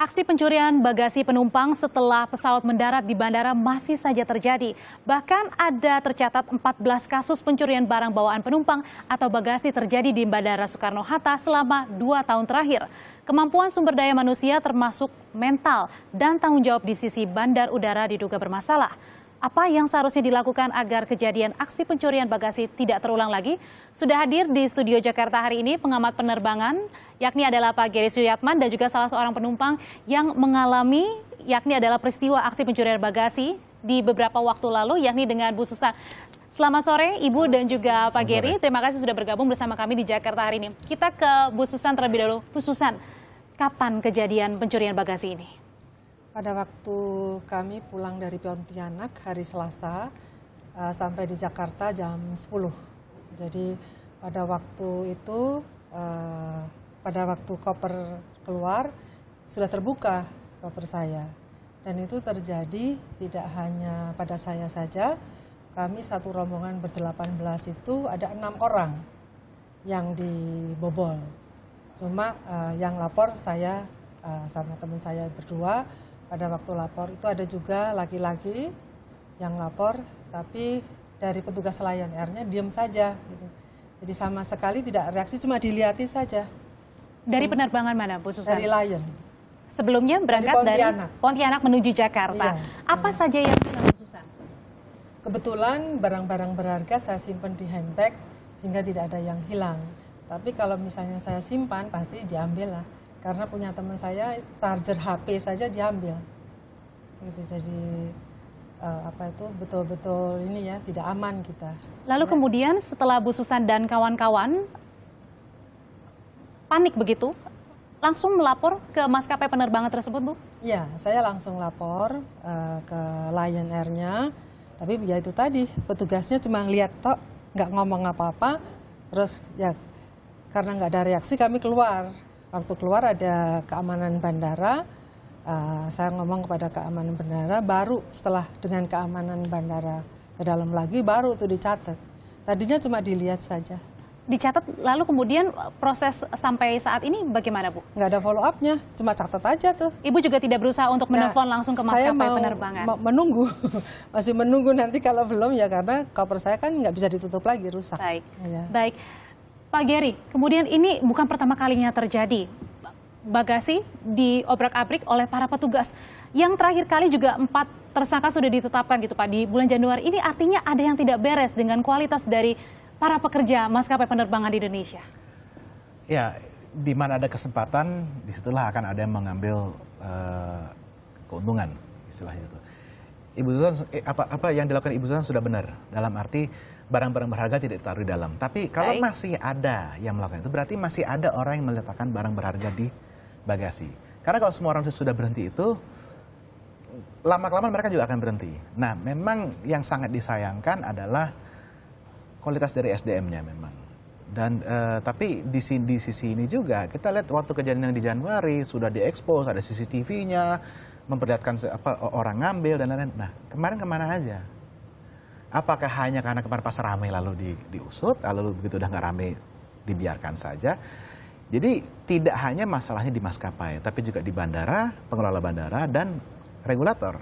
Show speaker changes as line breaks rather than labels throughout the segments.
Aksi pencurian bagasi penumpang setelah pesawat mendarat di bandara masih saja terjadi. Bahkan ada tercatat 14 kasus pencurian barang bawaan penumpang atau bagasi terjadi di Bandara Soekarno-Hatta selama 2 tahun terakhir. Kemampuan sumber daya manusia termasuk mental dan tanggung jawab di sisi bandar udara diduga bermasalah. Apa yang seharusnya dilakukan agar kejadian aksi pencurian bagasi tidak terulang lagi? Sudah hadir di studio Jakarta hari ini pengamat penerbangan, yakni adalah Pak Gary Suyatman dan juga salah seorang penumpang yang mengalami, yakni adalah peristiwa aksi pencurian bagasi di beberapa waktu lalu, yakni dengan Bu Susan. Selamat sore Ibu dan juga Pak Gary, terima kasih sudah bergabung bersama kami di Jakarta hari ini. Kita ke Bu Susan terlebih dahulu. Bu Susan, kapan kejadian pencurian bagasi ini?
Pada waktu kami pulang dari Pontianak hari Selasa sampai di Jakarta jam 10. Jadi pada waktu itu, pada waktu koper keluar, sudah terbuka koper saya. Dan itu terjadi tidak hanya pada saya saja, kami satu rombongan ber-18 itu ada 6 orang yang dibobol. Cuma yang lapor saya sama teman saya berdua. Pada waktu lapor itu ada juga laki-laki yang lapor, tapi dari petugas Lion Air-nya diam saja. Gitu. Jadi sama sekali tidak reaksi, cuma dilihatin saja.
Dari penerbangan mana, Bu Susan?
Dari Lion.
Sebelumnya berangkat dari Pontianak menuju Jakarta. Iya, apa saja yang hilang, Bu Susan?
Kebetulan barang-barang berharga saya simpan di handbag sehingga tidak ada yang hilang. Tapi kalau misalnya saya simpan pasti diambil lah. Karena punya teman saya charger HP saja diambil, gitu. Jadi apa itu betul-betul ini ya tidak aman kita.
Lalu
ya.
Kemudian setelah Bu Susan dan kawan-kawan panik begitu, langsung melapor ke maskapai penerbangan tersebut, Bu?
Iya, saya langsung lapor ke Lion Air-nya, tapi ya itu tadi petugasnya cuma ngeliat tok, nggak ngomong apa-apa, terus ya karena nggak ada reaksi kami keluar. Waktu keluar ada keamanan bandara, saya ngomong kepada keamanan bandara, baru setelah dengan keamanan bandara ke dalam lagi, baru itu dicatat. Tadinya cuma dilihat saja.
Dicatat, lalu kemudian proses sampai saat ini bagaimana, Bu?
Nggak ada follow up-nya, cuma catat aja tuh.
Ibu juga tidak berusaha untuk menelpon langsung ke maskapai penerbangan?
Saya menunggu, masih menunggu nanti kalau belum ya karena koper saya kan nggak bisa ditutup lagi, rusak.
Baik,
ya.
Baik. Pak Gary, kemudian ini bukan pertama kalinya terjadi. Bagasi diobrak-abrik oleh para petugas. Yang terakhir kali juga 4 tersangka sudah ditetapkan gitu Pak di bulan Januari. Ini artinya ada yang tidak beres dengan kualitas dari para pekerja maskapai penerbangan di Indonesia.
Ya, di mana ada kesempatan, disitulah akan ada yang mengambil keuntungan, istilahnya itu. Ibu Susan, apa yang dilakukan Ibu Susan sudah benar, dalam arti barang-barang berharga tidak ditaruh di dalam. Tapi kalau masih ada yang melakukan itu, berarti masih ada orang yang meletakkan barang berharga di bagasi. Karena kalau semua orang sudah berhenti itu, lama-kelamaan mereka juga akan berhenti. Nah, memang yang sangat disayangkan adalah kualitas dari SDM-nya memang. Dan tapi di sisi ini juga, kita lihat waktu kejadian yang di Januari, sudah diekspos, ada CCTV-nya, memperlihatkan orang ngambil dan lain-lain. Nah, kemarin kemana aja? Apakah hanya karena kemarin pas ramai lalu diusut, lalu begitu udah nggak ramai dibiarkan saja? Jadi tidak hanya masalahnya di maskapai, tapi juga di bandara, pengelola bandara, dan regulator.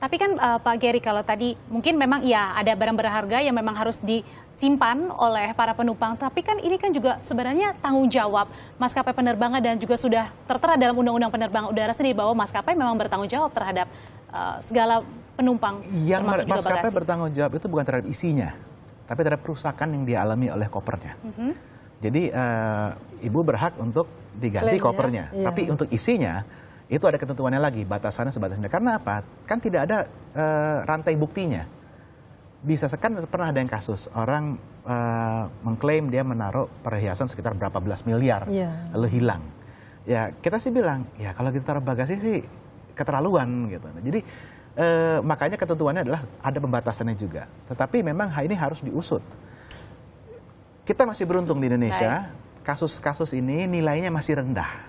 Tapi kan Pak Gary, kalau tadi mungkin memang ya ada barang berharga yang memang harus disimpan oleh para penumpang. Tapi kan ini kan juga sebenarnya tanggung jawab maskapai penerbangan dan juga sudah tertera dalam Undang-Undang Penerbangan Udara sendiri bahwa maskapai memang bertanggung jawab terhadap segala penumpang.
Yang maskapai bertanggung jawab itu bukan terhadap isinya, tapi terhadap kerusakan yang dialami oleh kopernya. Jadi Ibu berhak untuk diganti kopernya, tapi untuk isinya itu ada ketentuannya lagi, batasannya sebatasnya. Karena apa? Kan tidak ada rantai buktinya. Bisa kan pernah ada yang kasus orang mengklaim dia menaruh perhiasan sekitar berapa belas miliar, lalu hilang. Ya kita sih bilang, ya kalau kita taruh bagasi sih keterlaluan gitu. Jadi makanya ketentuannya adalah ada pembatasannya juga. Tetapi memang ini harus diusut. Kita masih beruntung di Indonesia, kasus-kasus ini nilainya masih rendah.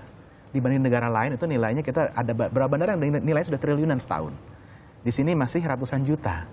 Dibanding negara lain itu nilainya kita ada beberapa bandara yang nilainya sudah triliunan setahun. Di sini masih ratusan juta.